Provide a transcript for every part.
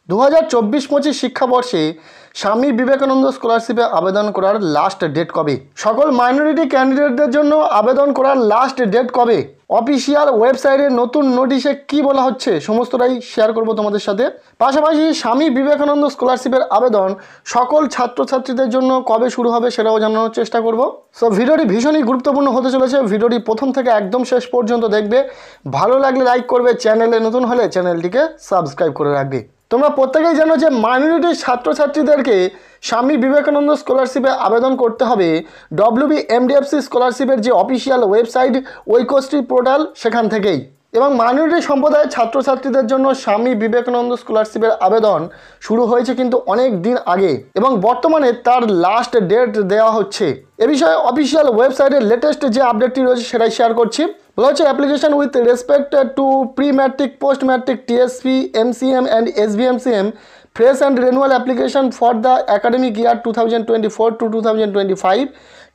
2024-25 শিক্ষাবর্ষে স্বামী বিবেকানন্দ স্কলারশিপে আবেদন করার লাস্ট ডেট কবে? সকল মাইনরিটি ক্যান্ডিডেটদের জন্য আবেদন করার লাস্ট ডেট কবে? অফিসিয়াল ওয়েবসাইটে নতুন নোটিশে কি বলা হচ্ছে সমস্তটাই শেয়ার করব তোমাদের সাথে। পাশাপাশি স্বামী বিবেকানন্দ স্কলারশিপের আবেদন সকল ছাত্রছাত্রীদের জন্য কবে শুরু হবে সেটাও জানানোর চেষ্টা করব। সো ভিডিওটি ভীষণই গুরুত্বপূর্ণ হতে চলেছে। ভিডিওটি প্রথম থেকে একদম শেষ পর্যন্ত দেখবে। ভালো লাগলে লাইক করবে, চ্যানেলে নতুন হলে চ্যানেলটিকে সাবস্ক্রাইব করে রাখবে। তোমরা প্রত্যেকেই জানো যে মাইনরিটি ছাত্রছাত্রীদেরকে স্বামী বিবেকানন্দ স্কলারশিপে আবেদন করতে হবে WBMDFC স্কলারশিপের যে অফিসিয়াল ওয়েবসাইট ঐক্যশ্রী পোর্টাল সেখান থেকেই। এবং মাইনরিটি সম্প্রদায়ের ছাত্রছাত্রীদের জন্য স্বামী বিবেকানন্দ স্কলারশিপের আবেদন শুরু হয়েছে কিন্তু অনেক দিন আগে এবং বর্তমানে তার লাস্ট ডেট দেওয়া হচ্ছে। এ বিষয়ে অফিসিয়াল ওয়েবসাইটের লেটেস্ট যে আপডেটটি রয়েছে সেটাই শেয়ার করছি। বলা হচ্ছে application with respect to pre matric post matric TSP MCM and SBMCM fresh and renewal application for the academic year 2024 to 2025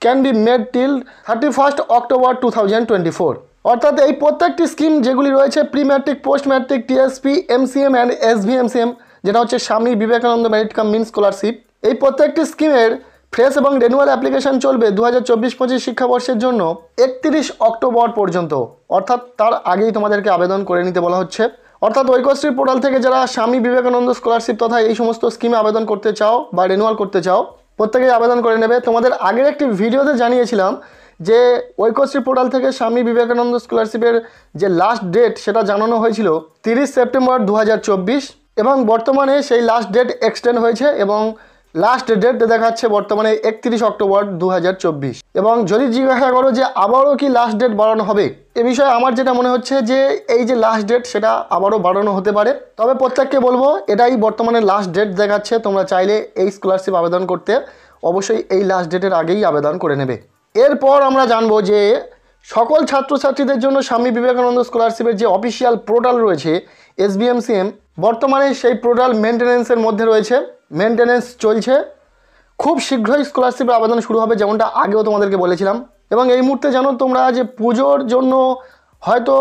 can be made till 31st October 2024। অর্থাৎ এই প্রত্যেকটি স্কিম যেগুলি রয়েছে pre matric post matric TSP MCM and SBMCM যেটা হচ্ছে Swami Vivekananda merit cum means scholarship, এই প্রত্যেকটি স্কিমের ফ্রেশ এবং রেনুয়াল অ্যাপ্লিকেশন চলবে 2024-25 শিক্ষাবর্ষের জন্য 31 অক্টোবর পর্যন্ত। অর্থাৎ তার আগেই তোমাদেরকে আবেদন করে নিতে বলা হচ্ছে। অর্থাৎ ঐক্যশ্রী পোর্টাল থেকে যারা স্বামী বিবেকানন্দ স্কলারশিপ তথা এই সমস্ত স্কিমে আবেদন করতে চাও বা রেনুয়াল করতে চাও প্রত্যেকেই আবেদন করে নেবে। তোমাদের আগের একটি ভিডিওতে জানিয়েছিলাম যে ঐক্যশ্রী পোর্টাল থেকে স্বামী বিবেকানন্দ স্কলারশিপের যে লাস্ট ডেট সেটা জানানো হয়েছিল 30 সেপ্টেম্বর 2024 এবং বর্তমানে সেই লাস্ট ডেট এক্সটেন্ড হয়েছে এবং লাস্ট ডেট দেখাচ্ছে বর্তমানে 31 অক্টোবর 2024। এবং যদি জিজ্ঞাসা করো যে আবারও কি লাস্ট ডেট বাড়ানো হবে, এ বিষয়ে আমার যেটা মনে হচ্ছে যে এই যে লাস্ট ডেট সেটা আবারও বাড়ানো হতে পারে। তবে প্রত্যেককে বলবো এটাই বর্তমানে লাস্ট ডেট দেখাচ্ছে। তোমরা চাইলে এই স্কলারশিপ আবেদন করতে অবশ্যই এই লাস্ট ডেটের আগেই আবেদন করে নেবে। এরপর আমরা জানবো যে সকল ছাত্রছাত্রীদের জন্য স্বামী বিবেকানন্দ স্কলারশিপের যে অফিসিয়াল পোর্টাল রয়েছে SBMCM, বর্তমানে সেই পোর্টাল মেনটেন্যান্সের মধ্যে রয়েছে, মেনটেন্যান্স চলছে। খুব শীঘ্রই স্কলারশিপের আবেদন শুরু হবে যেমনটা আগেও তোমাদেরকে বলেছিলাম। এবং এই মুহূর্তে জানো তোমরা যে পুজোর জন্য হয়তো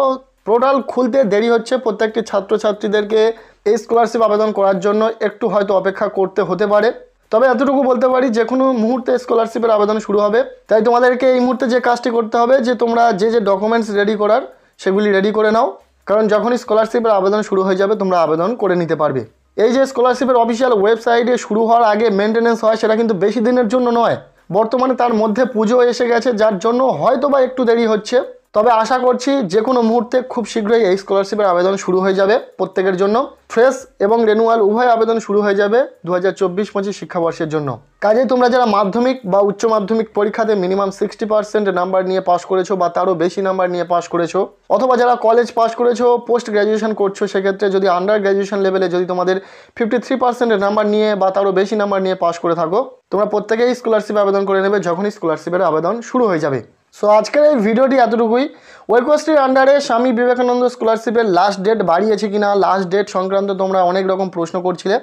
পোর্টাল খুলতে দেরি হচ্ছে, প্রত্যেকটি ছাত্রছাত্রীদেরকে এই স্কলারশিপ আবেদন করার জন্য একটু হয়তো অপেক্ষা করতে হতে পারে। তবে এতটুকু বলতে পারি যে কোনো মুহূর্তে স্কলারশিপের আবেদন শুরু হবে। তাই তোমাদেরকে এই মুহূর্তে যে কাজটি করতে হবে যে তোমরা যে ডকুমেন্টস রেডি করার সেগুলি রেডি করে নাও, কারণ যখনই স্কলারশিপের আবেদন শুরু হয়ে যাবে তোমরা আবেদন করে নিতে পারবে। এই যে স্কলারশিপের অফিসিয়াল ওয়েবসাইটে শুরু হওয়ার আগে মেনটেন্যান্স হয় সেটা কিন্তু বেশি দিনের জন্য নয়, বর্তমানে তার মধ্যে পুজো এসে গেছে যার জন্য হয়তো বা একটু দেরি হচ্ছে। তবে আশা করছি যে কোনো মুহূর্তে খুব শীঘ্রই এই স্কলারশিপের আবেদন শুরু হয়ে যাবে প্রত্যেকের জন্য। ফ্রেশ এবং রেনুয়াল উভয় আবেদন শুরু হয়ে যাবে 2024-25 শিক্ষাবর্ষের জন্য। কাজেই তোমরা যারা মাধ্যমিক বা উচ্চ মাধ্যমিক পরীক্ষাতে মিনিমাম 60% নাম্বার নিয়ে পাস করেছো বা তারও বেশি নাম্বার নিয়ে পাস করেছো, অথবা যারা কলেজ পাস করেছো পোস্ট গ্র্যাজুয়েশন করছো, সেক্ষেত্রে যদি আন্ডার গ্র্যাজুয়েশন লেভেলে যদি তোমাদের 53% নাম্বার নিয়ে বা তারও বেশি নাম্বার নিয়ে পাস করে থাকো, তোমরা প্রত্যেকেই স্কলারশিপে আবেদন করে নেবে যখনই স্কলারশিপের আবেদন শুরু হয়ে যাবে। সো আজকের এই ভিডিওটি এতটুকুই। ঐক্যশ্রীর আন্ডারে স্বামী বিবেকানন্দ স্কলারশিপের লাস্ট ডেট বাড়িয়েছে কিনা, লাস্ট ডেট সংক্রান্ত তোমরা অনেক রকম প্রশ্ন করছিলে,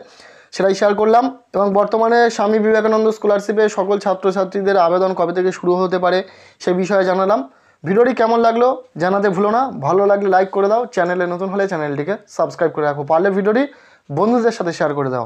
সেটাই শেয়ার করলাম। এবং বর্তমানে স্বামী বিবেকানন্দ স্কলারশিপে সকল ছাত্রছাত্রীদের আবেদন কবে থেকে শুরু হতে পারে সে বিষয়ে জানালাম। ভিডিওটি কেমন লাগলো জানাতে ভুলো না। ভালো লাগলে লাইক করে দাও, চ্যানেলে নতুন হলে চ্যানেলটিকে সাবস্ক্রাইব করে রাখো, পারলে ভিডিওটি বন্ধুদের সাথে শেয়ার করে দাও।